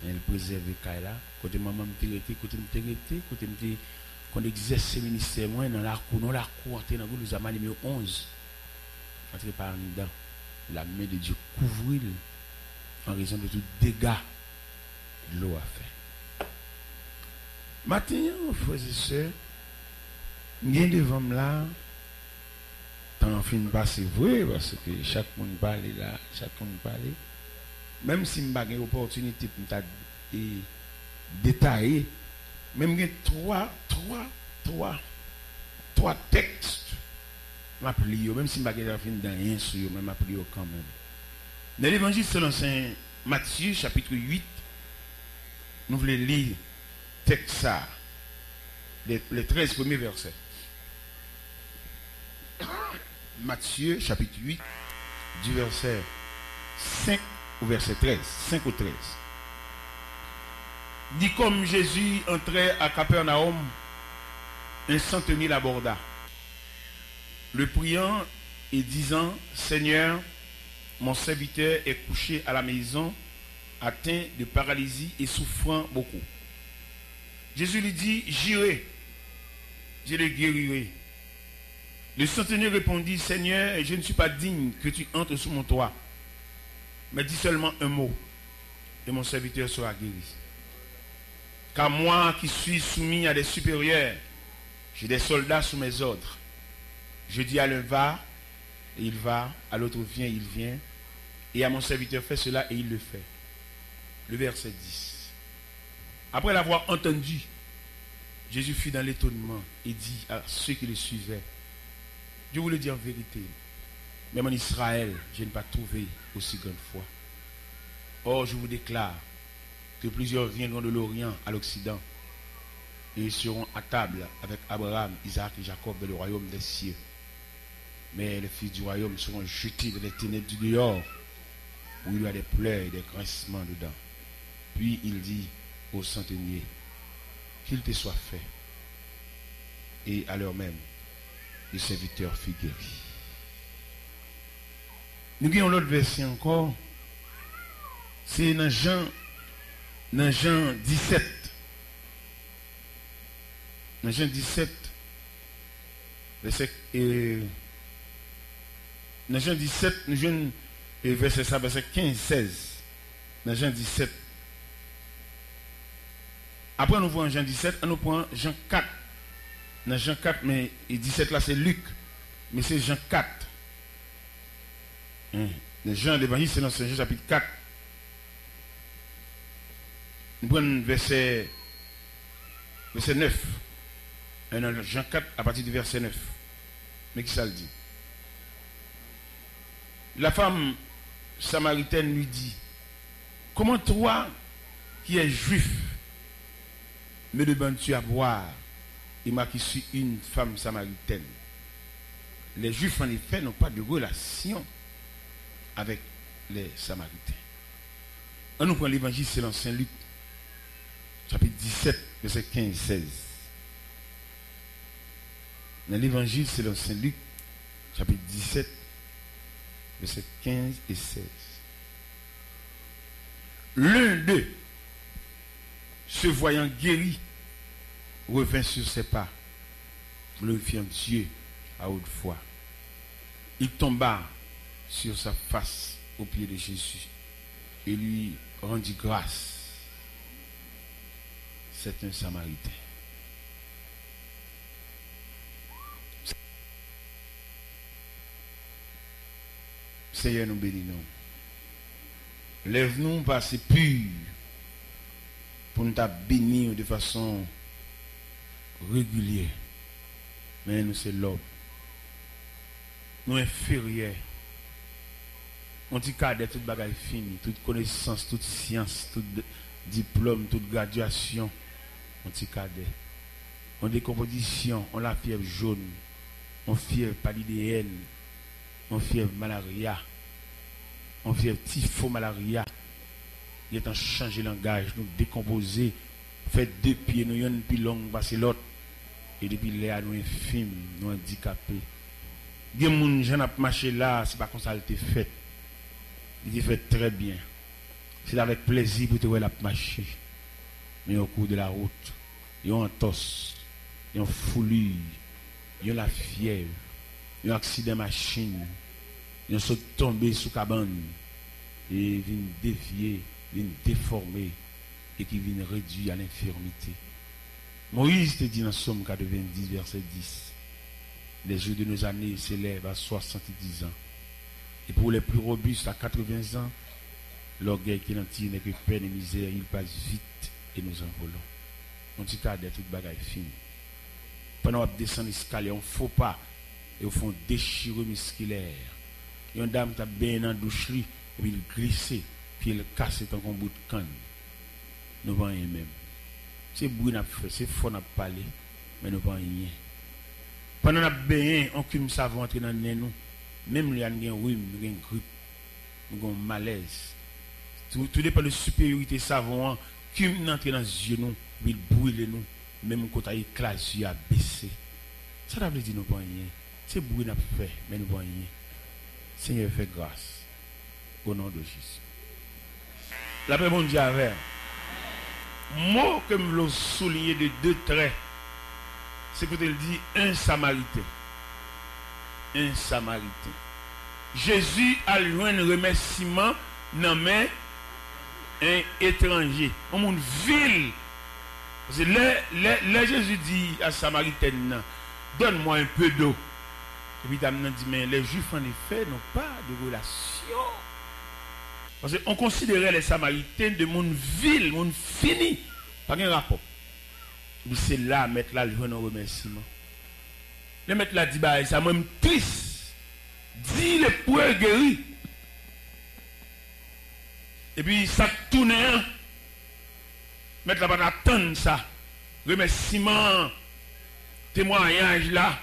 Elle préserve Kaila. Côté maman me t'arrêté, côté me t'arrêté, côté me qu'on exerce ce ministère moi dans la cour, entrer dans le zaman numéro 11. Entrer par dedans. La main de Dieu couvrir en raison de tout dégât de l'eau a fait. Maintenant, frères et sœurs, bien devant là, tant fin passer vrai parce que chaque monde parle là, chaque monde parle. Même si je n'ai pas une opportunité pour détailler, même il y a trois textes, même si je n'ai pas dans rien sur eux, je prie quand même. Dans l'évangile selon Saint Matthieu, chapitre 8, nous voulons lire texte ça, les 13 premiers versets. Matthieu, chapitre 8, du verset 5 au verset 13, 5 au 13. Dit comme Jésus entrait à Capernaum, un centenier l'aborda, le priant et disant, Seigneur, mon serviteur est couché à la maison, atteint de paralysie et souffrant beaucoup. Jésus lui dit, j'irai, je le guérirai. Le centenier répondit, Seigneur, je ne suis pas digne que tu entres sous mon toit, mais dis seulement un mot, et mon serviteur sera guéri. Car moi qui suis soumis à des supérieurs, j'ai des soldats sous mes ordres. Je dis à l'un va, et il va, à l'autre viens, il vient, et à mon serviteur fais cela, et il le fait. Le verset 10. Après l'avoir entendu, Jésus fut dans l'étonnement et dit à ceux qui le suivaient, je vous le dis en vérité, même en Israël, je n'ai pas trouvé aussi grande foi. Or, je vous déclare que plusieurs viendront de l'Orient à l'Occident et ils seront à table avec Abraham, Isaac et Jacob dans le royaume des cieux. Mais les fils du royaume seront jetés dans les ténèbres du dehors, où il y a des pleurs et des grincements dedans. Puis il dit au centenier, qu'il te soit fait. Et à l'heure même, le serviteur fut guéri. Nous avons l'autre verset encore. C'est dans Jean 17. Dans Jean 17, verset, dans Jean 17, nous avons verset 15-16. Dans Jean 17. Après, nous voyons Jean 17, on nous prend Jean 4. Dans Jean 4, mais 17 là, c'est Luc. Mais c'est Jean 4. Dans Jean, l'évangile, c'est dans Jean chapitre 4. Nous prenons verset 9. Dans Jean 4, à partir du verset 9. Mais qui ça le dit? La femme samaritaine lui dit, comment toi, qui es juif, me demandes-tu à boire, et moi qui suis une femme samaritaine? Les juifs, en effet, n'ont pas de relation avec les samaritains. On nous prend l'évangile selon Saint Luc, chapitre 17, verset 15-16. Dans l'évangile selon Saint Luc, chapitre 17, verset 15 et 16. L'un d'eux, se voyant guéri, revint sur ses pas, glorifiant Dieu à haute voix. Il tomba sur sa face aux pieds de Jésus et lui rendit grâce. C'est un Samaritain. Seigneur, nous bénissons. Lève-nous par ces purs pour nous bénir de façon régulière. Mais nous, c'est l'homme. Nous inférieurs. On dit cadet, toute bagaille finie, toute connaissance, toute science, tout diplôme, toute graduation. On dit cadet. On décomposition, on la fièvre jaune, on fièvre paludéenne, on fièvre malaria, on fièvre typho-malaria. Il est en changer le langage, nous décomposer, fait deux pieds, nous yon plus long, passer l'autre. Et depuis là, nous infimes, nous handicapés. Des gens qui ont marché là, c'est pas comme ça qu'il était fait. Il était fait très bien. C'est avec plaisir pour te voir la marcher. Mais au cours de la route, ils ont un tosse, ils ont foulure, ils ont la fièvre, ils ont accident de machine, ils sont tombés sous cabane, et ils viennent dévier, ils viennent déformer, et qui viennent réduire à l'infirmité. Moïse te dit dans Somme 90, verset 10, les jours de nos années s'élèvent à 70 ans. Et pour les plus robustes à 80 ans, l'orgueil qui n'entire n'est que peine et misère, il passe vite et nous envolons. On dit qu'à des toutes bagailles finies. Pendant qu'on descend l'escalier, on ne faut pas, et au fond déchirer musculaire. Et une dame qui a bien dans la douche, et puis il glisse, puis il casse tant qu'on bout de canne. Nous ne voyons rien même. C'est bruit n'a fait, c'est fort n'a parlé, mais nous ne voyons rien. Pendant qu'on a bien, on cume savon entrer dans le nez nous. Même les gens qui ont rhume, nous avons grippe, nous avons malaise. Tout dépend de la supériorité savon, cume entrer dans les yeux nous, il brûle nous, même quand il éclate, il a baissé. Ça veut dire nous ne voyons rien. C'est bruit n'a fait, mais nous ne voyons rien. Seigneur, fait grâce. Au nom de Jésus. La paix bon Dieu avec. Mot que je veux souligner de 2 traits, c'est que il dit un Samaritain. Un Samaritain. Jésus a eu un remerciement dans main un étranger, un monde ville. Parce que là, Jésus dit à Samaritain, donne-moi un peu d'eau. Et puis il dit, mais les Juifs en effet n'ont pas de relation. Parce qu'on considérait les Samaritains de mon ville, mon fini. Pas de rapport. C'est là, mettre là, le remerciement. Le mettre là, dit, bah, ça même triste. Dit le poids guéri. Et puis, ça tourne, hein. Mettre là, pas attendre ça. Remerciement, témoignage là.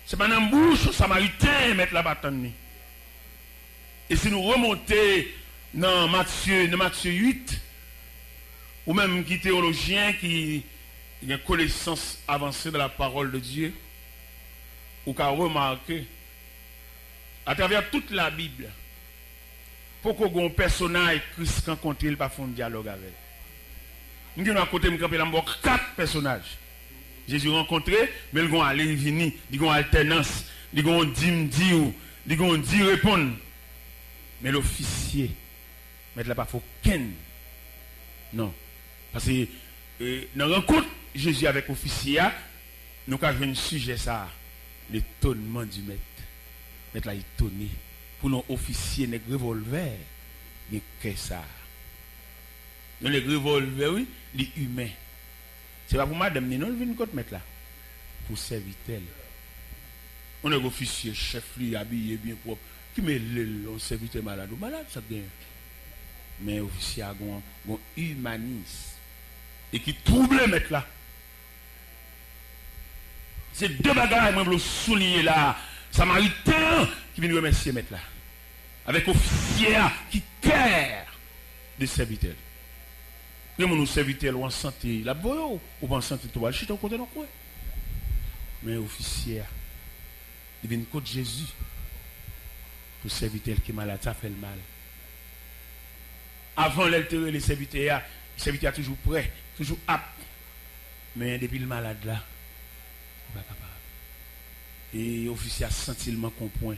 C'est pas dans la bouche, Samaritain, mettre là, pas attendre. Et si nous remontons dans Matthieu 8, ou même qui théologien qui a une connaissance avancée de la parole de Dieu, ou qui a remarqué, à travers toute la Bible, pourquoi un personnage Christ rencontre, il pas faire un dialogue avec. Nous avons à côté de 4 personnages. Jésus rencontré, mais ils vont aller venir, ils vont alternance, ils vont dire, ils vont dire répondre. Mais l'officier, mettre là pas faut ken. Non. Parce que dans la rencontre Jésus avec l'officier, nous avons un sujet ça, l'étonnement du maître. Mettre là étonné. Pour nos officiers, les revolvers, il y a ça. Dans les revolvers, oui, les humains. C'est pas pour madame, non, il vient de mettre là. Pour serviteur. On est officier, chef, lui, habillé bien propre. Qui met le serviteur malade ou malade, ça gagne. Mais officier a un humanisme. Et qui trouble mettre là. C'est 2 bagages que je veux souligner là. Samaritain qui vient remercier mettre là. Avec officier qui care des serviteurs. Nous sommes serviteurs en santé, la boyo, ou en santé, tu vas le au côté de quoi. Mais officier, il vient contre Jésus. Pour serviteur qui est malade, ça fait le mal. Avant l'altérer, les serviteurs toujours prêt, toujours apte. Mais depuis le malade là, il n'est pas capable. Et l'officier a senti le manque au point.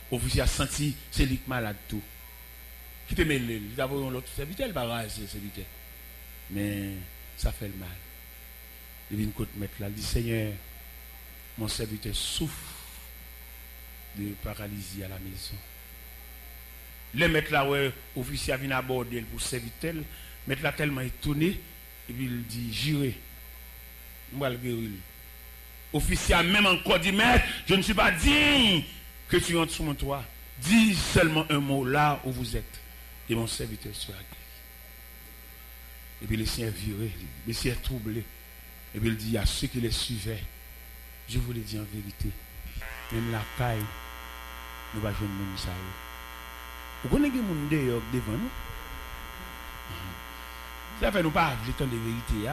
L'officier a senti c'est lui qui est malade tout. Qui te mêle, il a vu l'autre serviteur, il va raser serviteur. Mais ça fait le mal. Il vient contre mettre là, il dit Seigneur, mon serviteur souffre de paralysie à la maison. Le mettre là, ouais, officier vient aborder pour serviteur, mettre là tellement étonné, et puis il dit j'irai. Moi le guérir. Officier même encore dit maître, je ne suis pas digne que tu entres sur mon toit. Dis seulement un mot là où vous êtes. Et mon serviteur sera guéri. Et puis le Seigneur viré, le Seigneur troublé. Et puis il dit à ceux qui les suivaient, je vous le dis en vérité, même la caille, nous ne va jouer même ça. Vous connaissez les gens devant nous? Ça fait nous pas le temps de vérité.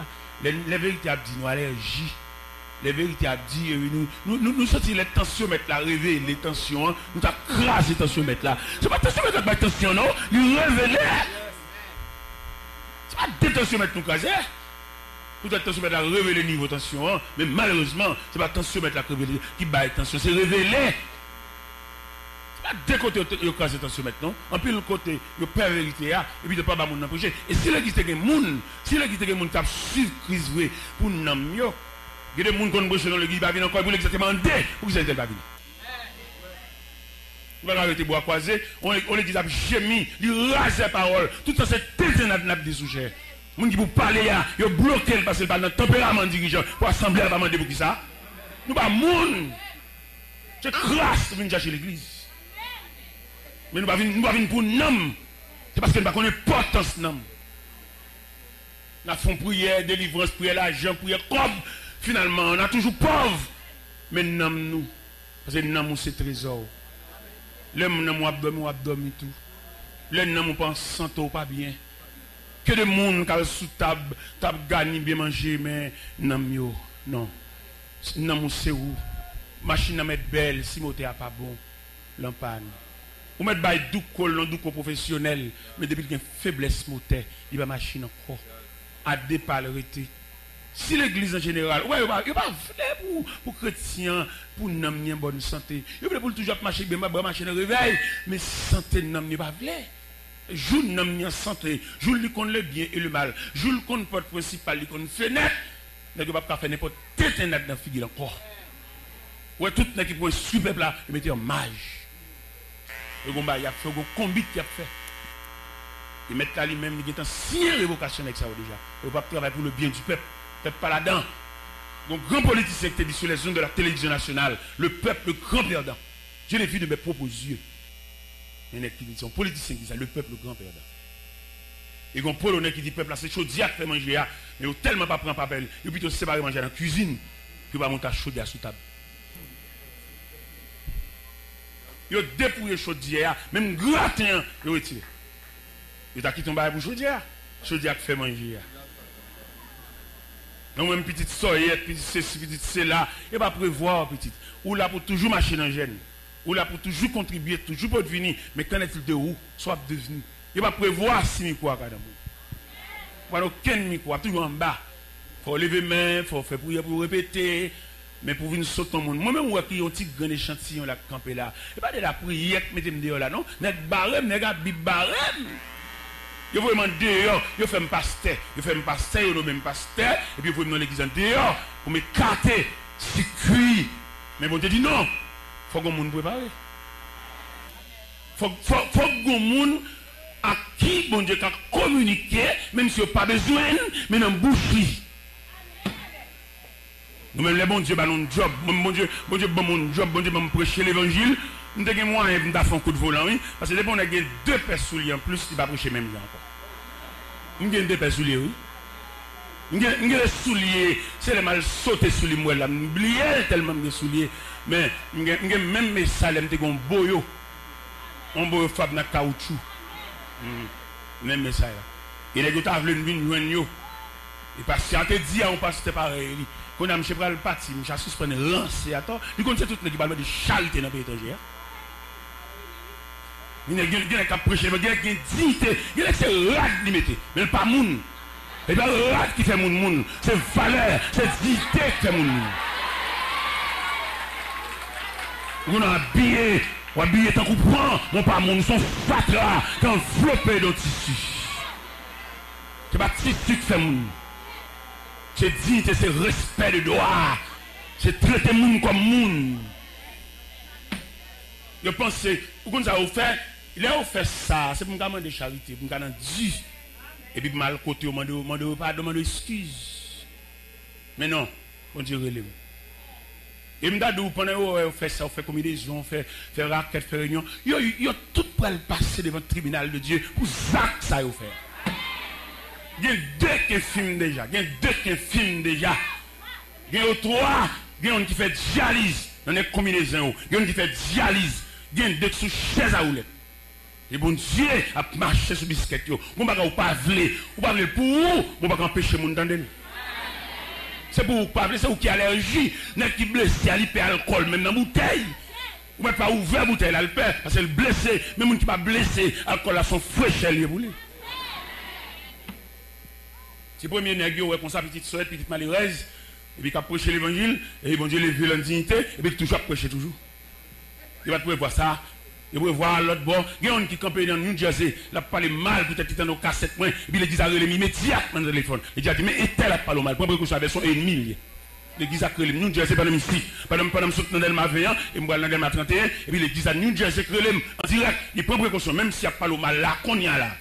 Les vérités a dit nous allergies. Les vérités a dit nous sortir les tensions mettre la réveil les tensions nous t'a crasé les tensions mettre là. C'est pas tension mettre la tension non, il révèle C'est pas détensiomètre nous caser. Peut-être tensiomètre a révélé le niveau de tension, hein? Mais malheureusement, c'est pas tensiomètre qui bat tension, c'est révélé. C'est pas deux côtés qui cassent tensiomètre, non? En plus, le côté, il perd la vérité, et puis il ne peut pas moun projet. Et si l'église est moun, si l'église est moun qui a suivi crise vrai pour nous, il y a des gens qui ont broché dans l'église, qui viennent encore pour exactement deux, pour que ça ne va venir. On va arrêter bois croisé, on l'église a gémi, il rase la parole, tout ça c'est téténat des sujets. Les gens qui pour parler, ils ont bloqué parce qu'ils parlent dans le tempérament dirigeant pour assembler à demander pour qui ça. Nous pas moun. C'est crasse pour venir chercher l'église. Mais nous pas venir pour nous. C'est parce que nous ne connaissons pas l'importance de nous. Nous faisons prière, délivrance, prière, l'argent, prière, comme finalement, on a toujours pauvre. Mais nous, parce que nous, c'est trésor. L'homme nous abdomen tout. L'homme nous pense santé pas bien. Que de monde qui sous table gagné bien manger mais non non c'est où machine à mettre belle si moté a pas bon lampane ou mettre bail douco professionnel mais depuis qu'il y a faiblesse moteur il va machine encore à dépalerité si l'église en général ouais il pas pour chrétien pour n'am ni bonne santé il veut pour toujours marcher bien machine réveil mais santé n'am ni pas vrai. Joue n'aime en santé, joue lui qu'on le bien et le mal, joue le qu'on porte principal, lui qu'on fenêtre, n'est pas faire n'importe quel ténèbre dans la figure encore. Ouais, tout n'est qui pour super là, il mettait en mage. Le combat, il a fait un combat qui a fait. Il met là lui-même, il a signé révocation avec ça déjà. Il ne va pas travailler pour le bien du peuple, peut-être pas là-dedans. Donc, grand politicien qui dit sur les zones de la télévision nationale, le peuple, le grand perdant. Je l'ai vu de mes propres yeux. Il y a un politicien qui dit ça, le peuple, le grand perdant. Et il y a un polonais qui dit peuple, c'est chaudière qui fait manger, mais il ne tellement pas prendre papel, il a plutôt séparer manger dans la cuisine, que va monter à chaudière sous table. Il a dépouillé chaudière, même gratin, il a retiré. Il a quitté un bail pour chaudière, chaudière qui fait manger. Donc même petite soyette, petite ceci, petite cela, il va prévoir petite. Ou là pour toujours marcher dans le gène. Ou là pour toujours contribuer, toujours pour devenir, mais quand est-il de où, soit devenu. Il va prévoir si mi quoi quand même. Voilà aucun mi quoi, toujours en bas. Faut lever main, faut faire prière pour répéter, mais pour venir sauter au monde. Moi-même ouais qui ont petit grand échantillon là campé là. Et pas de la prière mettez me dehors là non, net barème, net bib barème. Yo vraiment dehors, yo fait me pasteur, yo même pasteur et puis vous me dans l'église dehors pour me carter, circuit. Mais bon Dieu dit non. Faut que le monde prépare. Faut que le monde à qui bon Dieu a communiqué, même si il n'y a pas besoin, mais dans la boucherie. Nous-mêmes, les bon Dieu, nous job. Bon Dieu, bon mon job, bon Dieu, me prêcher l'évangile. Nous avons moyen de faire un coup de volant, oui. Parce que les bon, on a deux paires souliers en plus, il va prêcher même là encore. Nous avons deux paires souliers, oui. Nous avons des souliers, c'est les mal sauter sous les moelles là. Nous oublions tellement de souliers. Mais même mes salem te gon boyo. On boyo fab na caoutchouc. Même mes salem. Et les gars veulent venir joindre yo. Et parce que te dit on passe pareil. Quand on a monsieur pral parti, monsieur suspendre lancer attends, il connaît tout les qui parle de charité dans pays étranger. Il y a quelqu'un qui a prêché, il y a quelqu'un qui dit, il y a c'est rat limité, mais pas moun. Et pas rat qui fait moun, c'est valeur, c'est dignité qui fait moun. On a habillé tant qu'on prend, mon pas mon son fatra, qui enveloppé dans le tissu. C'est pas tissu qui fait moun. C'est dignité, c'est respect de droit. C'est traiter moun comme moun. Je pense que, vous avez offert, il a offert ça, c'est pour me demander charité, pour me demander Dieu. Et puis mal côté, on demande pardon, on demande excuse. Mais non, on dit relève. Et m'da dou pendant on fait ça, on fait combinaison, on fait raquette, fait réunion, yo tout pour le passer devant le tribunal de Dieu pour ça que ça yo fait. Il y a deux qui filment déjà, il y a deux qui filment déjà. Il y a trois, il y a un qui fait dialyse dans les combinaisons, il y a un qui fait dialyse, il y a un deux sous chaise à rouler. Et bon Dieu a marché sur biscuit yo. On va pas vler, ou pas vler pour où, on va empêcher mon d'entendre. C'est pour vous pas, c'est vous qui allergie, n'est qui blessé à l'hyper-alcool, même dans la bouteille. Vous ne pouvez pas ouvrir la bouteille, là, le père, parce que le blessé, même qui pas blessé, alcool à son fraîcheur, il est boulé. C'est le premier nègre, ouais, comme ça, petite soeur, petite malheureuse, et puis qui a prêché l'évangile, et bon Dieu les vieux en dignité, et puis toujours prêcher toujours. Il va pouvoir voir ça. Il va voir l'autre bord. Il y a un qui campait dans New Jersey, il a parlé mal, peut-être dans nos cassettes, et puis l'église a relé immédiatement dans le téléphone. Il a dit, mais tel a parlé mal, prends précaution avec son ennemi. L'église a relé New Jersey pendant ici, pendant que dans Delma 21, et moi dans Delma 31, et puis l'église a New Jersey relé en direct. Il prend précaution, même s'il y a parlé mal là, qu'on y a là.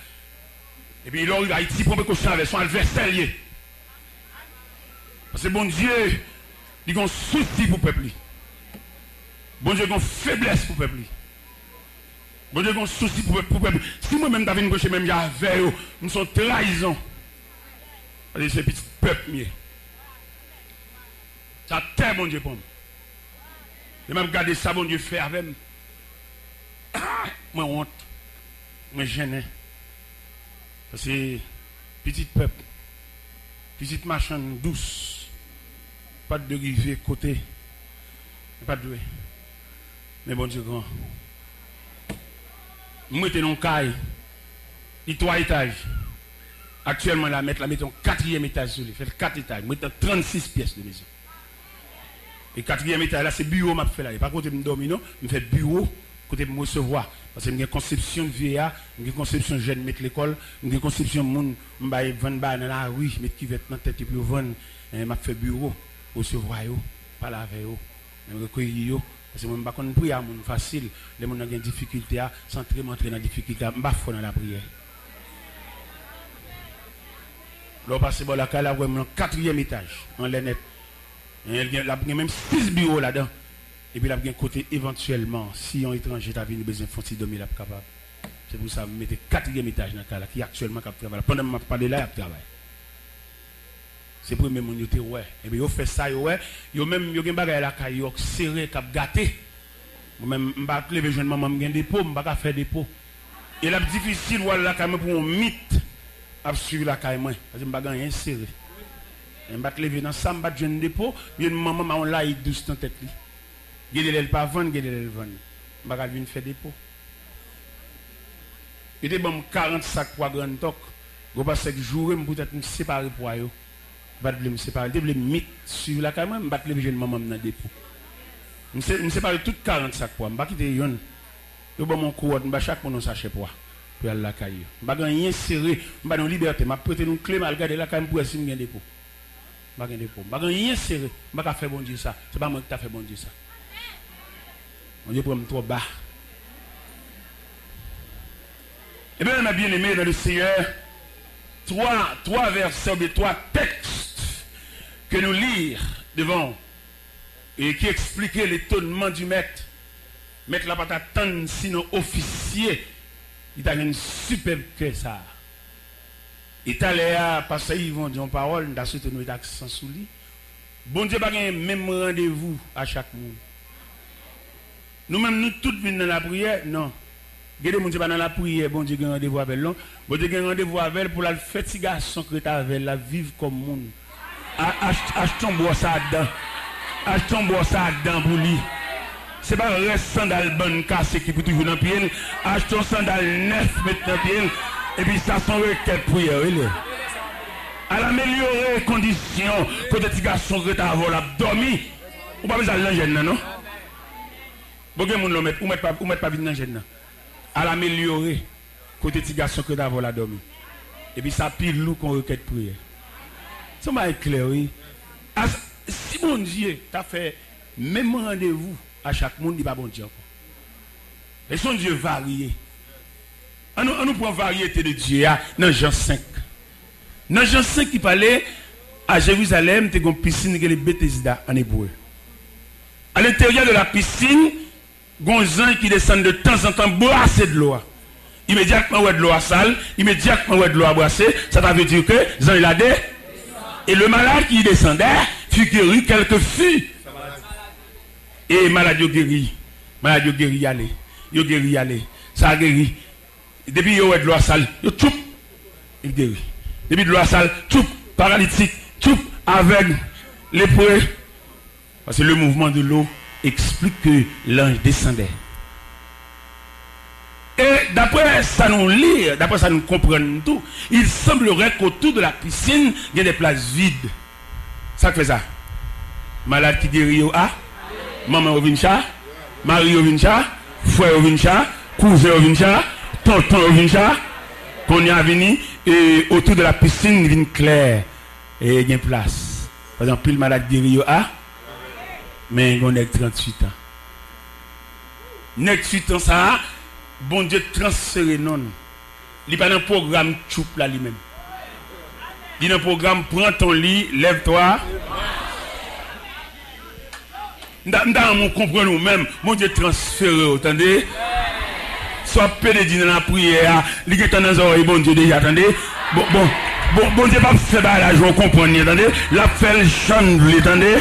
Et puis il arrive à Haïti, prend précaution avec son adversaire. Parce que bon Dieu, il a un souci pour le peuple. Bon Dieu, il a une faiblesse pour le peuple. Bon Dieu, il a un souci pour le peuple. Si moi-même, j'avais une gauche, même j'avais, nous sommes trahison. Parce que c'est petit peuple mieux. Ça terre, bon Dieu, pour moi. Et même regarder ça, bon Dieu, fait avec moi. Moi, honte. Moi, gêné. Parce que petit peuple, petite machin douce. Pas de rivière côté. Pas de. Mais bon Dieu grand. Moi j'étais dans caille. Il 3 étages. Actuellement la mettre un 4e étage sur lui. Fait 4 étages. Moi j'étais 36 pièces de maison. Et 4e étage là c'est bureau m'a fait là. Pas côté me dormir non, me fait bureau côté me recevoir parce que j'ai une conception de vieillard, une conception jeune mettre l'école, une conception monde m'bailler vendre dans la rue, mettre qui vête dans tête puis vendre m'a fait bureau. Recevoir yo, pas laver yo, recueillir yo, parce que moi pas connait prière mon facile, les gens ont des difficultés à s'entrer dans la difficulté, m'pas fort dans la prière. Là passer bon la cale là vraiment 4e étage en l'air il y a même 6 bureaux là-dedans. Et puis là il y a un côté éventuellement si un étranger t'a venu besoin font dormir là capable. C'est pour ça me mettez 4e étage dans la cale qui actuellement cap travaille. Pendant que je parle là, il travaille. C'est pour même mon yoté ouais et bien yo fait ça yo ouais yo même yo gen bagay la kay yo serré cap gâté moi même m'pa lever jeune maman m'gen dépôt m'pa faire dépôt et là difficile wala la kay pour un mythe à suivre la kay moi parce que m'pa gagner serré et m'pa lever dans ça m'pa jeune dépôt bien maman m'a on là il douce dans tête li gade elle pas vendre gade elle vendre m'pa venir faire dépôt était bon 40 sacs pour grand toc go passer jour me peut-être me séparer pour yo pas de me séparer, je mettre sur la caméra, je vais lever maman dans le dépôt. Je me sépare toutes 40 sacs poids, je vais quitter yon. Je vais mon courant, je vais chaque monde sachet poids pour aller la caille. Je vais rien serré, je vais dans liberté, je vais prêter une clé, je vais regarder la caille pour essayer de gagner dépôt. Je vais dépôt. Je vais rien serré, je vais faire bon Dieu ça. C'est pas moi qui t'a fait bon Dieu ça. Mon Dieu pour me trop bas. Eh bien, on a bien aimé dans le Seigneur 3 versets, 3 textes que nous lire devant et qui expliquait l'étonnement du maître. Maître la pas attendre sinon officier. Il a une superbe que ça. Il t'a l'air parce qu'ils vont dire une parole, nous avons nous accent sur lui. Bon Dieu pas même rendez-vous à chaque monde. Nous-mêmes nous tous venons dans la prière, non. Regardez mon Dieu dans la prière, bon Dieu a rendez-vous avec l'homme. Bon Dieu a rendez-vous avec elle pour la fatigation que tu as avec la vivre comme monde. Achetons bois ça dedans. Achetons bois ça dedans pour lui. C'est pas reste sandal bonne cassé qui peut toujours dans pied. Achetons sandal neuf mettre dans pied et puis ça son requête prière. À l'améliorer les conditions que les garçons que tu as dormi. Ou pas besoin de l'angène non? Bon que moun ou mettre pas vite dans l'angène. À l'améliorer côté petit garçon que d'avant la dormi et puis ça pile loup qu'on requête prière ça m'a éclairé si mon Dieu t'a fait même rendez-vous à chaque monde il pas bon Dieu encore et son Dieu varié on nous prend variété de Dieu dans Jean 5 qui parlait à Jérusalem t'es une piscine que les Bethesda en hébreu à l'intérieur de la piscine gonzan qui descend de temps en temps brasser de l'eau. Immédiatement ouais de l'eau sale, immédiatement ouais de l'eau brassée, ça veut dire que Jean il a des et le malade qui descendait fut guéri quelques fûts. Et malade guéri aller. Ça a guéri. Depuis yo ouais de l'eau sale, yo choup il guéri. Depuis de l'eau sale, choup paralytique, choup aveugle, lépreux parce que le mouvement de l'eau explique que l'ange descendait. Et d'après ça nous lit, d'après ça nous comprenons tout, il semblerait qu'autour de la piscine, il y a des places vides. Ça fait ça. Malade qui guérit, ah, maman au vincha, mari au vincha, frère au vincha, cousin au vincha, tonton au vincha, qu'on y a venu, et autour de la piscine, il vient clair, et il y a une place. Par exemple, le malade guérit, ah, mais on est 38 ans. 38 ans, ça, bon Dieu transféré non. Il n'est pas dans le programme choup là lui-même. Il est dans le programme prends ton lit, lève-toi. Nous comprenons nous-mêmes, mon Dieu transféré, attendez. Soit pédé dans la prière, il est dans les oreilles, bon Dieu déjà, attendez. Bon Dieu pas faire la joie, comprenez, attendez. La fait le chant, attendez.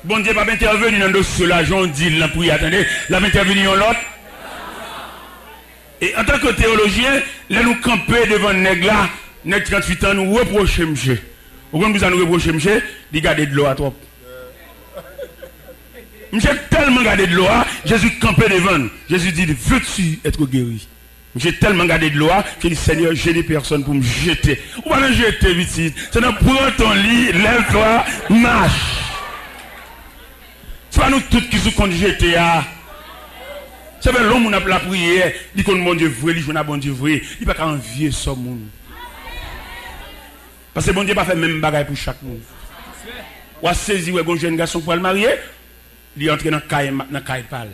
Bon Dieu va intervenir dans le dossier là, j'en dis la prière, attendez, la intervenir dans l'autre. Et en tant que théologien, là nous camper devant le nègre là, nègre 38 ans, nous reprocher monsieur. Vous comprenez nous reprocher monsieur, il garde de l'eau à trop. Monsieur tellement gardé de l'eau, Jésus campé devant. Jésus dit, veux-tu être guéri? J'ai tellement gardé de l'eau, que le Seigneur, j'ai des personnes pour me jeter. Ou pas me jeter vite. C'est dans prends ton lit, lève-toi, marche. C'est pas nous tous qui sont contre GTA. C'est vrai, l'homme, on a la prière, il dit qu'on bon Dieu vrai, il dit qu'on a bon Dieu vrai. Il n'y a pas qu'à envier ce monde. Parce que bon Dieu n'a pas fait même bagaille pour chaque monde. Ou a saisi, ouais, bon jeune garçon pour le marier, il est entré dans le caille pâle.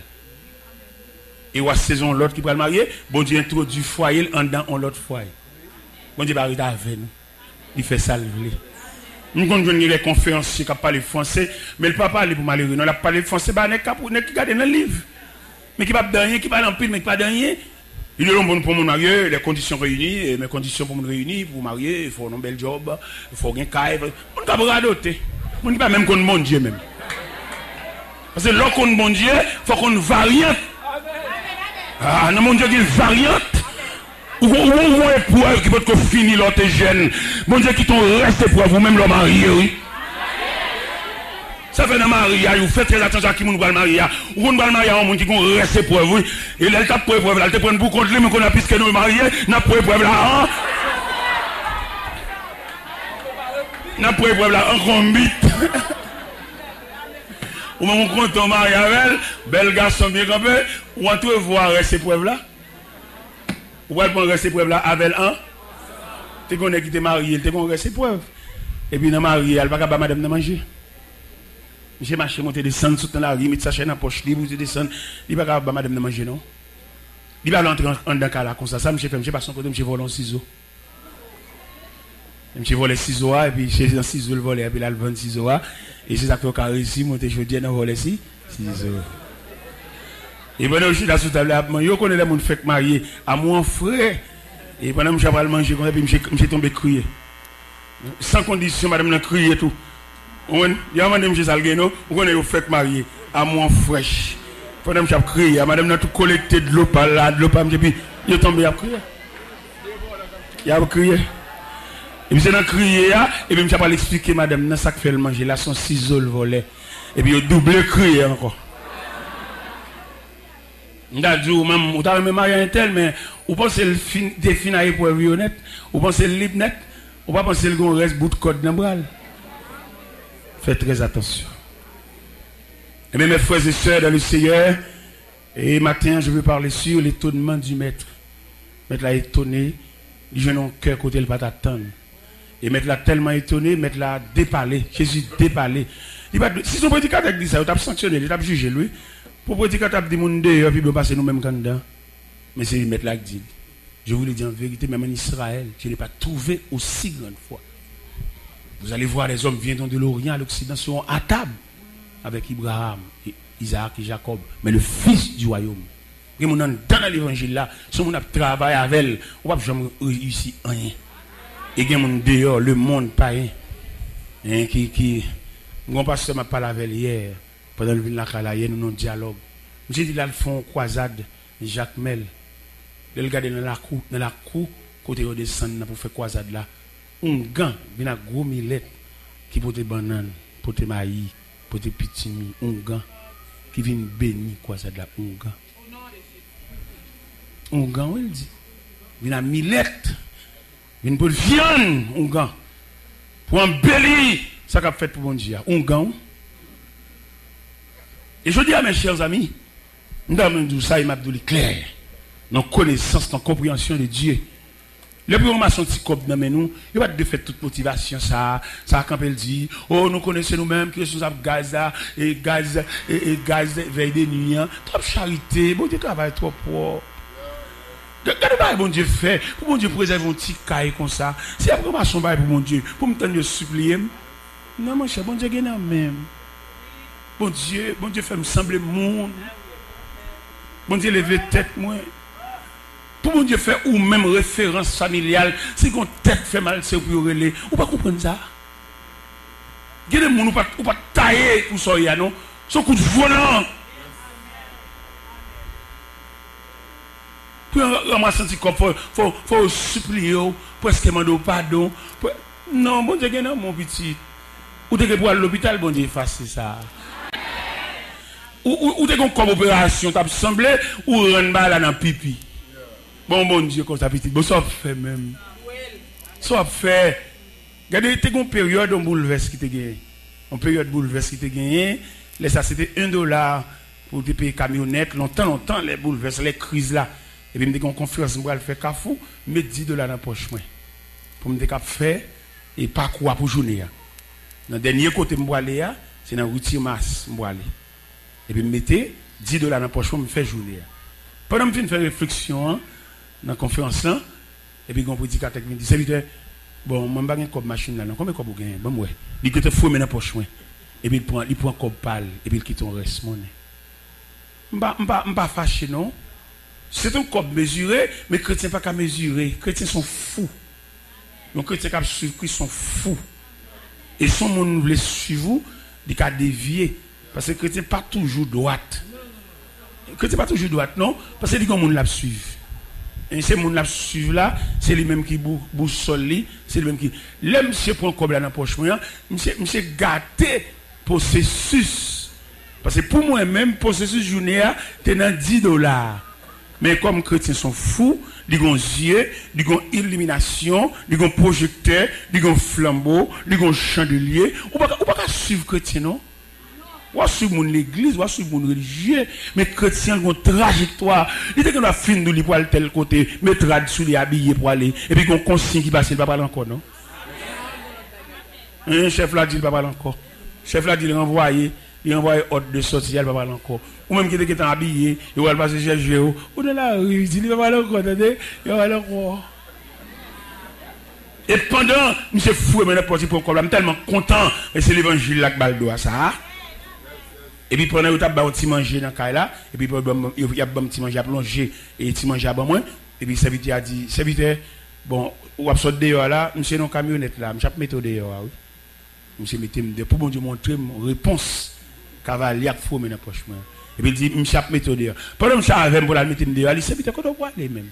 Et ou a saison l'autre qui pour le marier, bon Dieu introduit le foyer en dans l'autre foyer. Bon Dieu va arrêter avec nous. Il fait ça le voler. Nous avons des conférenciers qui parlent français, mais le papa parle pour malheureux. Non, il parle français, il qui garde dans le livre. Mais qui ne parle pas rien, qui parle en pile, mais qui ne parle rien. Il est bon pour mon marier, les conditions réunies, et mes conditions pour me réunir, pour marier, il faut un bel job, il faut un caille. On ne peut pas radoter. On ne peut pas même qu'on mon Dieu même. Parce que lorsqu'on mon Dieu, il faut qu'on variante. Ah, non, mon Dieu, il y a une variante. Ou une épreuve qui peut finir l'autre jeune. Mon Dieu, qui t'ont resté pour vous-même le marié, oui. Ça fait dans le mariage, vous faites très attention à qui vous va le mariage. Ou vous va le mariage, on qui ont resté pour vous. Et là, elle t'a pour épreuve, là, elle te prend pour contre lui, mais qu'on a plus que nous mariés, n'a pour épreuve là, n'a pour épreuve là, encore un bite. Ou même on compte ton mari avec elle, bel garçon bien campé, ou on trouve voir rester épreuve là. Ou elle prend rester épreuve là avec elle, hein? Tu connais qui t'es marié, tu connais rester épreuve. Et puis dans le marié, elle va pas madame de manger. J'ai marché, monté, descendre, tout dans la rue, mettre sa chaîne en poche libre, je descends. Il va pas madame de manger, non? Il va l'entrer en d'un cas là, comme ça. Ça, je fais pas son côté, je vole un ciseau. Je vole les ciseaux, et puis j'ai un ciseau le volet, et puis là, le vend ciseaux, et c'est ça que j'ai réussi, monter, je dis, non, voler ci, ciseaux. Et pendant que je suis là sous table, je connais les gens qui sont mariés à mon frère, et pendant que je vais manger, je suis tombé crier. Sans condition, madame n'a crié tout. Il y a un madame qui s'algue, on est fait marié à mon fraîche. Pendant que je crié, madame n'a tout collecté de l'eau par là, de l'eau par là, et puis il est tombé à crier. Il a crié. Et puis c'est dans crier, et puis je vais l'expliquer, madame, dans ça que fait le manger, là son ciseau le volet. Et puis il a doublé crié encore. On a dit, même, on a même marié un tel, mais on pense que c'est défini pour être honnête, on pense que c'est libre net, on ne pense pas que c'est reste bout de code dans le bras. Faites très attention. Et bien, mes frères et sœurs dans le Seigneur, et matin, je veux parler sur l'étonnement du maître. Maître l'a étonné, il joue dans cœur côté le pas t'attendre. Et maître l'a tellement étonné, maître l'a dépalé. Jésus dépalé. Si son prédicateur dit ça, il t'a sanctionné, il t'a jugé lui. Pour prédicateur dit mon dehors, puis on passe nous-mêmes candidat. Mais c'est maître là qui dit. Je vous le dis en vérité, même en Israël, je n'ai pas trouvé aussi grande foi. Vous allez voir les hommes viennent de l'Orient à l'Occident seront à table avec Abraham, Isaac et Jacob, mais le fils du royaume. Et mon dans l'évangile là, si on a travaillé avec elle, on va jamais réussir rien. Et il mon dehors, le monde païen, qui, mon pasteur m'a parlé avec elle hier, pendant le vin la cala, hier nous avons un dialogue. J'ai dit là, ils font croisade, Jacques Mel. Ils regardent dans la cour, côté où descendre pour faire croisade là. Un gant, il y a un gros millet qui porte des bananes, porte des maïs, porte des petits mi, un gant qui vient bénir croisade là, un gant. on gant, il dit. Vin à millette. Vin pour viande, on gant. Pour embellir, ça qu'a fait pour bon Dieu. On gant. Et je dis à mes chers amis, nous avons ça, il m'a dit clair. Dans connaissance, dans compréhension de Dieu. Le programme sont petit cop dans nous, il va de faire toute motivation ça quand elle dit oh nous connaissons nous-mêmes que nous avons gaz et gaz veille de nuit, trop charité, bon Dieu travaille trop pour. Regardez pas bon Dieu fait, pour bon Dieu préserve un petit caille comme ça. C'est la programmation pour mon Dieu, pour me tendre de supplier. Non mon cher, bon Dieu gagne même. Bon Dieu fait me sembler monde. Bon Dieu lever tête moi. Pour mon Dieu faire ou même référence familiale, si qu'on tête fait mal, c'est pour relayer. Ou pas comprendre ça? Il y a des gens ou pas tailler pour ça, non? Son coup de volant. Pour ramasser un corps, faut supplier, presque demander pardon. Non, bon Dieu, non, mon petit. Ou t'es pour aller à l'hôpital, bon Dieu, fasse ça. Ou t'es comme opération, t'as semblé, ou rendre là dans pipi. Bon Dieu, comme ça, petit. Bon, ça fait même. Ça fait. Regardez, t'es une période de bouleverse qui t'a gagné. Une période de bouleverse qui t'a gagné. Ça, c'était $1 pour te payer camionnette. Longtemps, les bouleverses, les crises là. Et puis, je me dis, conférence, je vais faire cafou, mettre $10 dans la poche. Pour me dire, faire et pas quoi pour journée. Dans le dernier côté, je vais aller, c'est dans le routier masse. Et puis, je mettez $10 dans la poche pour me faire journée. Pendant que je fais réflexion, dans la conférence là, et puis on peut dire qu'à me dit serviteur bon moi pas gagne comme machine là combien comme vous gagnez bon ouais il que te fou maintenant poche et puis il prend comme pal et puis il quitte ton reste monnaie pas fâché non c'est un corps mesuré mais chrétiens pas qu'à mesurer chrétiens sont fous donc chrétiens qui suivent Christ sont fous et son monde voulait suivre vous il a dévier parce que chrétien pas toujours droite chrétien pas toujours droite non parce que dit qu'on monde la suivre. Et ces gens qui suivent là, c'est lui-même qui boussole, c'est lui-même qui. Là, monsieur prend comme là dans la poche, monsieur gâté processus. Parce que pour moi-même, processus journée, c'est dans $10. Mais comme chrétiens sont fous, ils ont yeux, ils ont illumination, ils ont projecteur, ils ont flambeau, ils ont chandelier. Ou pas suivre chrétien, non? Ou suivre mon église, ou suivre mon religieux, mais chrétien ont une trajectoire. Il dit qu'on a fini de pour aller tel côté, mettre sous les habillés pour aller, et puis qu'on consigne qui passe, il ne va pas parler encore, non? Un chef là dit, il ne va pas parler encore. Chef là dit, il envoie ordre de sortie, il ne va pas parler encore. Ou même qui est habillé, il va passer chez Géo, ou dans la rue, il dit, il ne va pas parler encore, attendez, il va parler encore. Et pendant, je suis fou, mais n'importe quoi, je suis tellement content, et c'est l'évangile là que baldo à ça. Et puis pendant que tu as un petit manger dans le là, et puis il y a un petit manger à plonger et un petit manger à moins, et puis le serviteur a dit, serviteur, bon, ou à sortir dehors là, monsieur dans camionnette là, je vais mettre dehors, oui. Monsieur mettez pour bon Dieu montrer une réponse, cavalier à faux dans la poche. Et puis il dit, monsieur vais mettre dehors. Pendant que je avec pour la mettre dehors, il dit, serviteur, quand on voit les mêmes.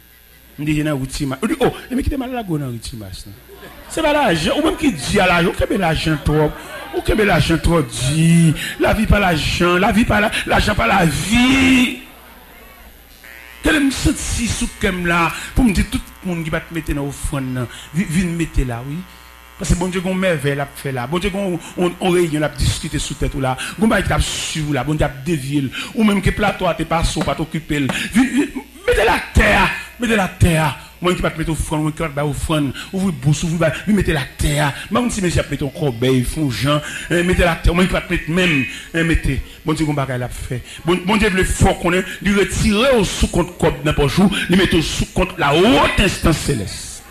Il me dit, dans route il dit, oh, mais qui est mal là dans route c'est pas l'argent, ou même qui dit à l'argent, ou l'argent trop. Ou que l'argent trop dit, la vie pas l'argent, l'argent pas la vie. Quel me senti sous comme là, pour me dire tout le monde qui va te mettre dans l'offrande, viens mettre là, oui. Parce que bon Dieu, on merveille la fait là, bon Dieu, on réunion la discuter sous tête là, on va être sur là, bon Dieu, dévier, ou même que plateau t'es pas sous, pas t'occuper, mettez la terre. Moi qui va te mettre au front, moi qui va te mettre au front, ouvre bouche, mettez la terre. Même si monsieur mettre au corbeil, fongeant, mettez la terre, moi qui va te mettre même, mettez. Bon Dieu, qu'on va la fait. Bon Dieu, le fort qu'on est, lui retirer au sous-compte corbeil n'importe où, lui mettre au sous-compte la haute instance céleste.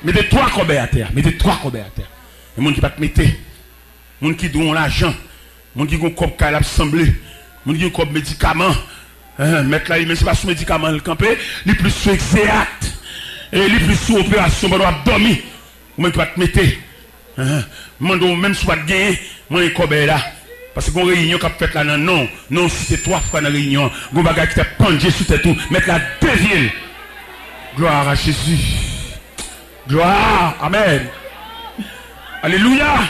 Mettez 3 corbeilles à terre, Et moi qui va te mettre, moi qui donne l'argent, moi qui a un corbeil à l'assemblée, moi qui a un corbeil médicament, mettre là, mais c'est pas sous médicament le campé, les plus sous exact. Et les plus sous opération, on doit dormir. Moi, je vais te mettre. Même si je vais te gagner, moi, je vais là. Parce qu'on réunion qui a fait là, non, c'était 3 fois dans la réunion. On va qui t'a pendu sur tes tout, mettre la 2 villes. Gloire à Jésus. Gloire. Amen. Alléluia.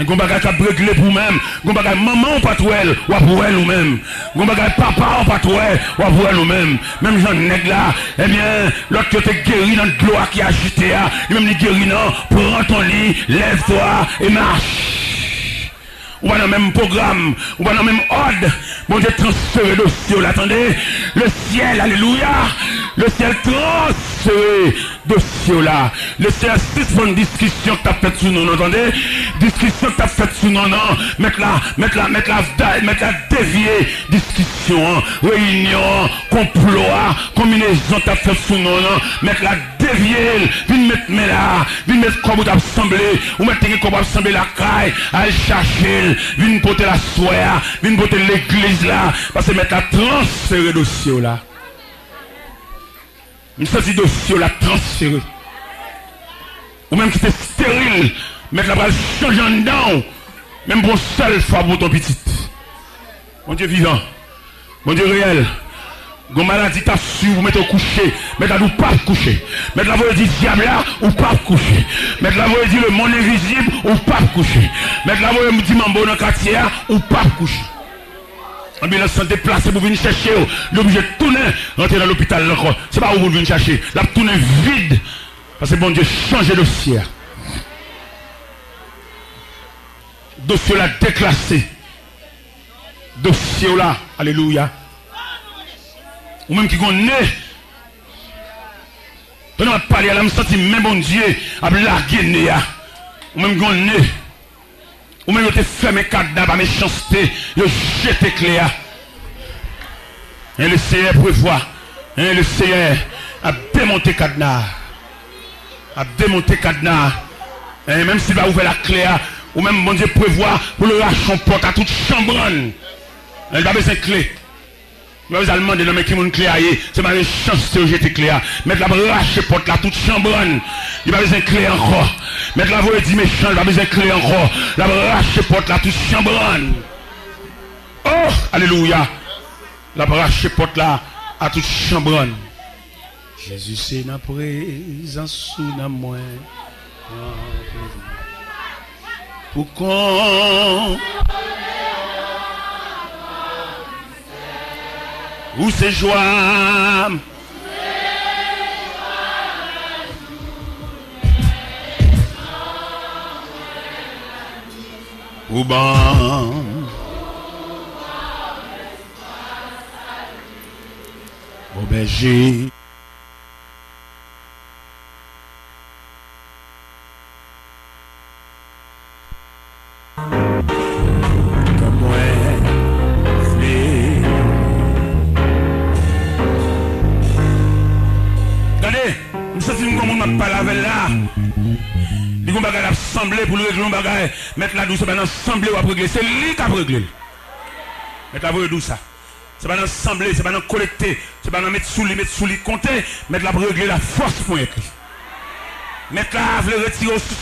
Gon bagay ka réglé pour même, gon bagay maman ou pas toi elle, ou pour elle ou même. Gon bagay papa ou pas toi elle, ou pour elle ou même. Même Jean nèg là, eh bien, l'autre qui te guéri dans de l'eau qui a agité, lui même il guéri non, prends ton lit, lève-toi et marche. Ou pas dans le même programme, ou pas dans le même ordre. Bon Dieu transféré le ciel, attendez, le ciel, alléluia, le ciel transféré de ciel là. Le ciel, c'est une discussion que tu as faite sous nous, entendez? Discussion que tu as faite sous nous, non? Mettre la dévier, discussion, réunion, complot, combinaison que tu as faite sous nous, non? Mettre la dévier, viens mettre là, viens mettre comme tu as assemblé, ou mettre comme tu as assemblé la caille, aller chercher, viens porter la soie, viens porter l'église là, parce que mettre la transférer de ciel là. Une sorte de dossier la transférer. Ou même qui était stérile, mettre la balle changer en dedans. Même pour seul fois pour ton petit. Mon Dieu vivant. Mon Dieu réel. Gon maladie t'a su, vous mettez au coucher. Mettre la ou pas coucher. Mettre la voix dit diable là ou pas coucher. Mettre la voix dit le monde invisible ou pas coucher. Mettre la voix dit mambo dans le quartier ou pas coucher. Ambulance sont déplacés pour venir chercher. L'objet de tourner, rentrer dans l'hôpital encore. C'est pas où vous venez chercher. La tourner vide. Parce que bon Dieu change de dossier. Dossier là déclassé. Dossier là, alléluia. Ou même qui connaît. Pendant que je parle, je me sens même bon Dieu à larguer. Ou même qui connaît. Ou même te fermé cadenas par méchanceté, je jette clé. Et le Seigneur prévoit, et le Seigneur a démonté cadenas. A démonté cadenas. Et même s'il va ouvrir la clé, ou même bon Dieu prévoit pour le lâcher en porte à toute chambre. Il va besoin de clé. Il va demander de mettre une clé à y. C'est ma chance de jeter clé. Mettre la lâcher porte là toute chambre. Il va besoin de clé encore. Mettre la voix dit méchant, il va besoin de clé encore. La lâcher porte là toute chambre. Oh, alléluia. La lâcher porte là à toute chambre. Jésus c'est la présence sous la moi. Pourquoi où c'est joie ou bon au berger assembler pour le régler un bagage, mettre la douce, c'est pas assembler ou à régler, c'est lui qui a réglé. Mettre la voie douce ça. C'est pas assembler, c'est pas collecter, c'est pas mettre sous lui, compter, mettre la régler la force pour écrire. Mettre la le retirer au sous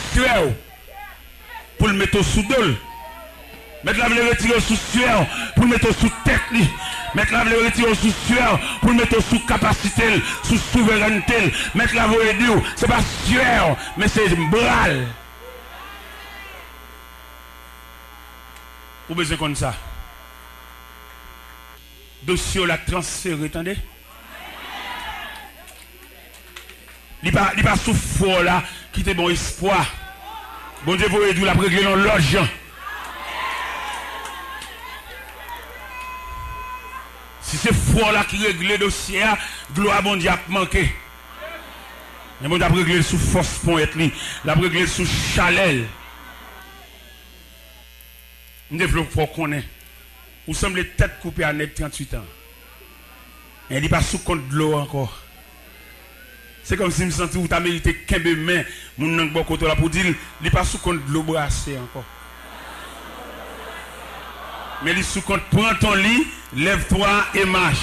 pour le mettre au sous dol. Mettre la le retirer au sous pour le mettre au sous tête. Mettre la le retirer au sous pour le mettre au sous capacité, sous souveraineté. Mettre la voie douce, c'est pas sueur, mais c'est bral. Ou besoin comme ça. Dossier la transféré, attendez. Il pas souffre là, qui te bon espoir. Bon Dieu vous aider la régler dans l'autre gens. Si c'est froid là qui règle le dossier, gloire bon Dieu a manqué. Mais bon Dieu a réglé sous force pour être li, la régler sous chaleur. Nous devons connaître. Vous semblez tête coupée à net 38 ans. Et il n'est pas sous compte de l'eau encore. C'est comme si je me sentais que vous avez mérité 15 mains. Mon nom bon côté là pour dire, il n'est pas sous compte de l'eau brassée encore. Mais il est sous compte, prends ton lit, lève-toi et marche.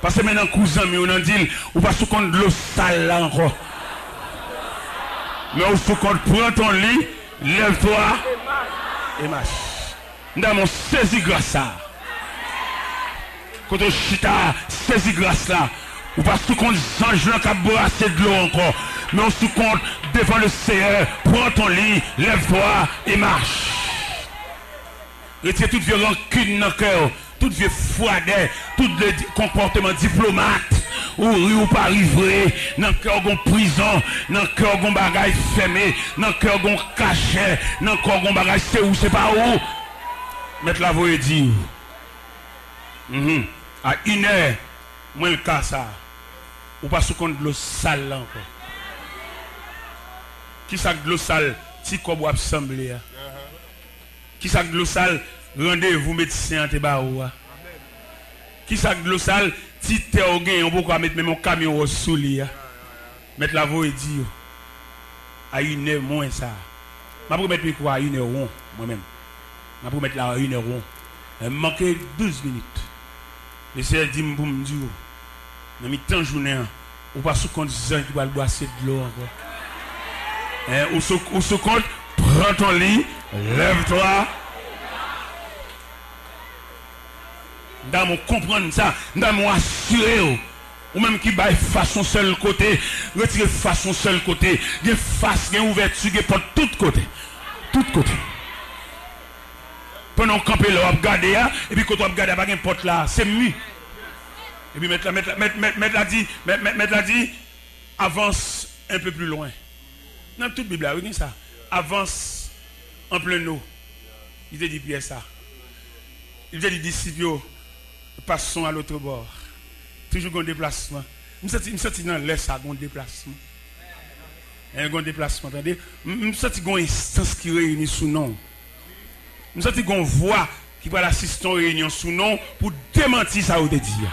Parce que maintenant, cousin, on a dit, ou pas sous compte de l'eau sale là encore. Mais au sous compte, prends ton lit, lève-toi et marche. Nous avons saisi grâce là. Quand on chita, saisi grâce là. Ou pas sous compte, ange là qui a brassé de l'eau encore. mais on se compte devant le Seigneur. Prends ton lit, lève-toi et marche. Retire toute vieux rancune dans le cœur, toute vieux froideur, tout le comportement diplomate, ou pas arrivé, dans le cœur de prison, dans le cœur de bagaille fermé, dans le cœur de cachet, dans le cœur de bagaille c'est où, c'est pas où. Mettre la voix et dire, à 1h, moi le cas ça, ou pas sous compte de l'eau sale là encore. Qui ça de l'eau sale, si comme vous assemblée. Qui ça de l'eau sale, rendez-vous médecin te baoua. Qui ça de l'eau sale, si t'es au gain, on peut mettre même mon camion au souli. Mettre la voix et dire, à 1h moins ça. Je vais mettre quoi à 1h moi-même. Je vais mettre là à 1h. Il manque 12 minutes. Le Seigneur dit, pour me dire, dans mes temps journée, ou pas sous compte qui va boire de l'eau encore. Ou sous compte, prends ton lit, lève-toi. Dans mon comprendre ça, dans mon assurer. Ou même qui baille façon seul côté, retire façon seul côté, des face, des ouverture, des portes tout côté. Tout côté. Pendant qu'on campe là, on regarde et puis quand on regarde, il n'y a pas de porte là, c'est mieux. Et puis mettre la dit, avance un peu plus loin. Dans toute Bible, regardez ça. Avance en plein eau. Il te dit Pierre ça. Il te dit disciples, passons à l'autre bord. Toujours un déplacement. Je me sens dans l'air ça, un déplacement. Un déplacement, attendez. Je me sens qu'il y a une instance qui réunit sous nom. Je me sens qu'il y a une voix qui va l'assister à une réunion sous nom pour démentir ça ou te dire.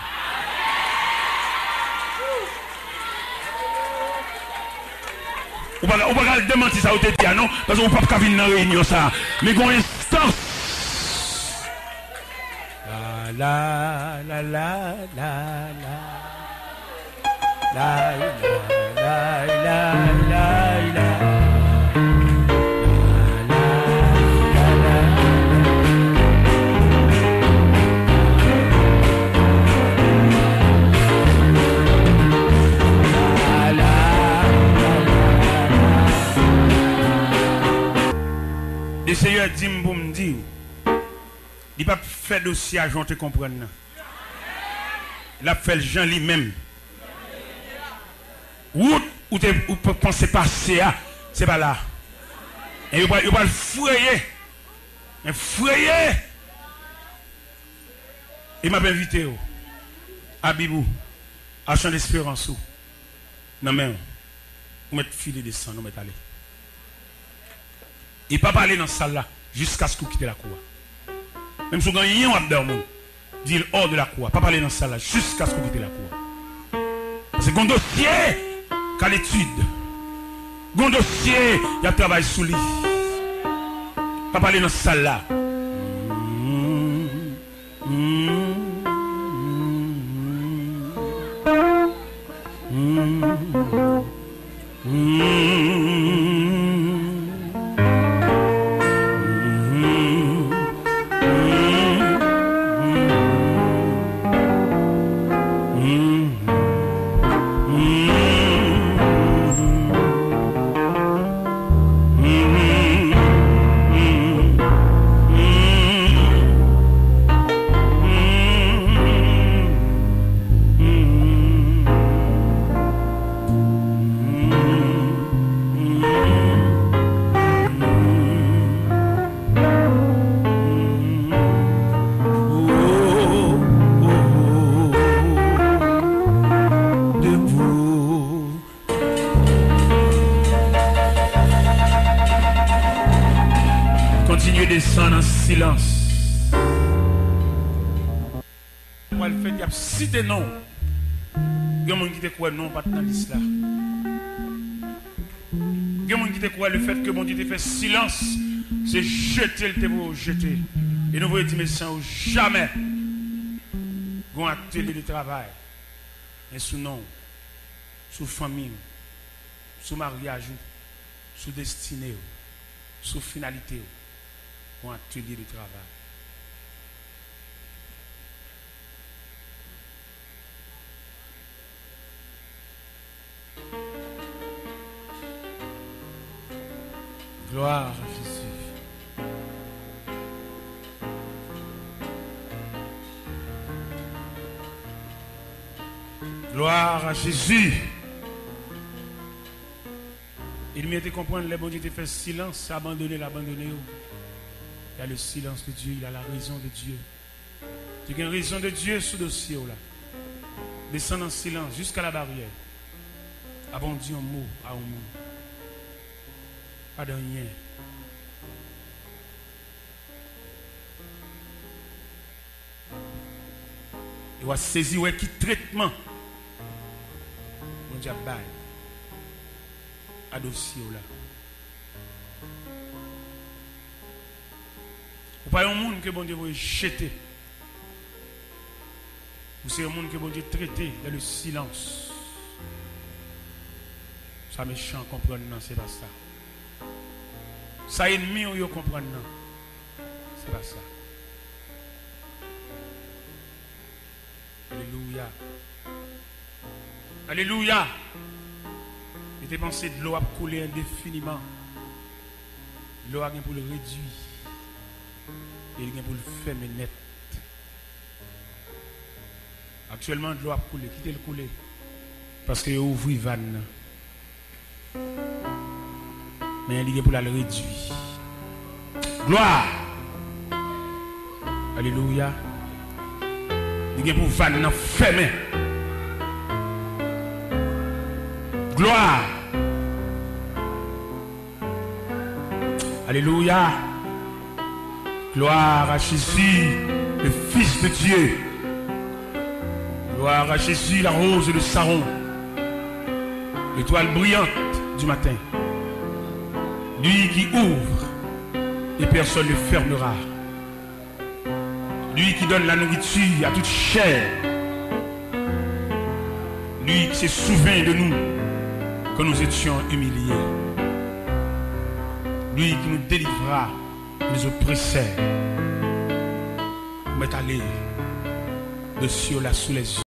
On va pas démentir ça ou te dire, non? Parce qu'on ne peut pas venir dans la réunion ça. Mais il y a une instance. La la la la la la la la la la la. Le Seigneur dit pour me dire, il n'a pas fait dossier à Jean te comprendre. Il a fait le Jean lui-même. Où tu penses passer, c'est pas là. Et il va le frayer. Mais frayer. Il m'a invité à Bibou, à Champ d'Espérance. Non, mais on met filet de sang, on met aller. Il ne peut pas aller dans cette salle-là jusqu'à ce qu'on quitte la cour. Même si on gagne un abdomen, dit hors de la cour. Pas aller dans cette salle-là jusqu'à ce qu'on quitte la cour. Parce que un dossier qu'à l'étude. Un dossier, il y a travail sous lui. Pas aller dans cette salle-là. Silence. Moi, le fait qu'il y a cité non. Il y a des gens qui te croient non, pas dans l'islam. Il y a des gens qui te croient le fait que mon Dieu te fait silence, c'est jeter le témoin, jeter. Et nous voulons dire, mais sans jamais, un atelier de travail, et sous nom, sous famille, sous mariage, sous destinée, sous finalité. Un atelier de travail. Gloire à Jésus. Gloire à Jésus. Il m'a été comprendre, les bon Dieu fait silence, abandonner, l'abandonner. Il y a le silence de Dieu, il y a la raison de Dieu. Il y a une raison de Dieu sous le dossier là. Descendre en silence jusqu'à la barrière. Abandonner un mot à un mot. Pas de rien. Il va saisir ouais, qui traitement. Mon Dieu, bail. À dossier là. Vous pas un monde que bon Dieu va jeter. Vous c'est un monde que bon Dieu traiter dans le silence. Ça méchant comprendre non, c'est pas ça. Ça ennemi ou yo comprendre non. C'est pas ça. Alléluia. Alléluia. Et tes pensées de l'eau a coulé indéfiniment. L'eau a rien pour le réduire. Et il a pour le fermer net. Actuellement, de l'eau a coulé. Quittez le couler. Parce qu'il a ouvert vanne. Mais il est pour la réduire. Gloire. Alléluia. Il est pour vanne fermer. Gloire. Alléluia. Gloire à Jésus, le Fils de Dieu. Gloire à Jésus, la rose de Saron. L'étoile brillante du matin. Lui qui ouvre et personne ne fermera. Lui qui donne la nourriture à toute chair. Lui qui se souvient de nous quand nous étions humiliés. Lui qui nous délivra des oppresseurs. Mettre à l'air de cieux là sous les yeux.